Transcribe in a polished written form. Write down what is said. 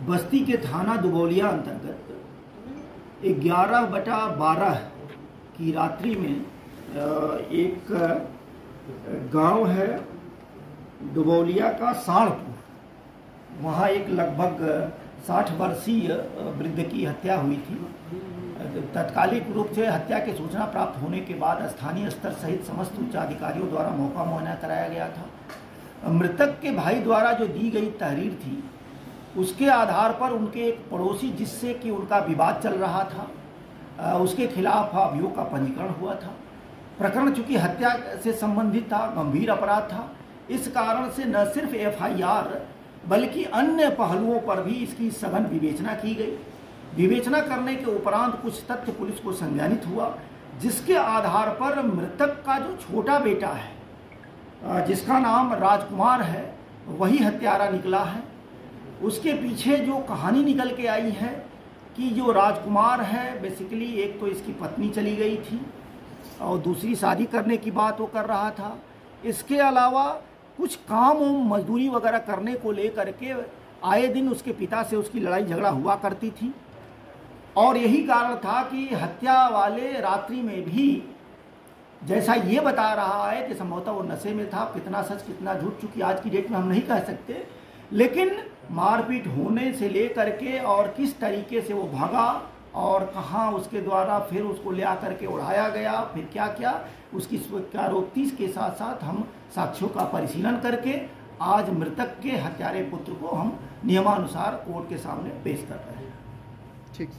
बस्ती के थाना दुबौलिया अंतर्गत 11/12 की रात्रि में एक गांव है दुबौलिया का साणपुर, वहाँ एक लगभग 60 वर्षीय वृद्ध की हत्या हुई थी। तत्कालिक रूप से हत्या की सूचना प्राप्त होने के बाद स्थानीय स्तर सहित समस्त उच्च अधिकारियों द्वारा मौका मुआयना कराया गया था। मृतक के भाई द्वारा जो दी गई तहरीर थी उसके आधार पर उनके एक पड़ोसी जिससे कि उनका विवाद चल रहा था उसके खिलाफ अभियोग का पंजीकरण हुआ था। प्रकरण चूंकि हत्या से संबंधित था, गंभीर अपराध था, इस कारण से न सिर्फ FIR बल्कि अन्य पहलुओं पर भी इसकी सघन विवेचना की गई। विवेचना करने के उपरांत कुछ तथ्य पुलिस को संज्ञानित हुआ, जिसके आधार पर मृतक का जो छोटा बेटा है जिसका नाम राजकुमार है वही हत्यारा निकला है। उसके पीछे जो कहानी निकल के आई है कि जो राजकुमार है बेसिकली एक तो इसकी पत्नी चली गई थी और दूसरी शादी करने की बात वो कर रहा था। इसके अलावा कुछ काम मजदूरी वगैरह करने को लेकर के आए दिन उसके पिता से उसकी लड़ाई झगड़ा हुआ करती थी और यही कारण था कि हत्या वाले रात्रि में भी जैसा ये बता रहा है कि संभवतः वो नशे में था। कितना सच कितना झूठ चूंकि आज की डेट में हम नहीं कह सकते, लेकिन मारपीट होने से लेकर के और किस तरीके से वो भागा और कहाँ उसके द्वारा फिर उसको ले आकर के उड़ाया गया, फिर क्या क्या उसकी स्वीकारोक्ति के साथ साथ हम साक्ष्यों का परिशीलन करके आज मृतक के हत्यारे पुत्र को हम नियमानुसार कोर्ट के सामने पेश कर रहे हैं। ठीक।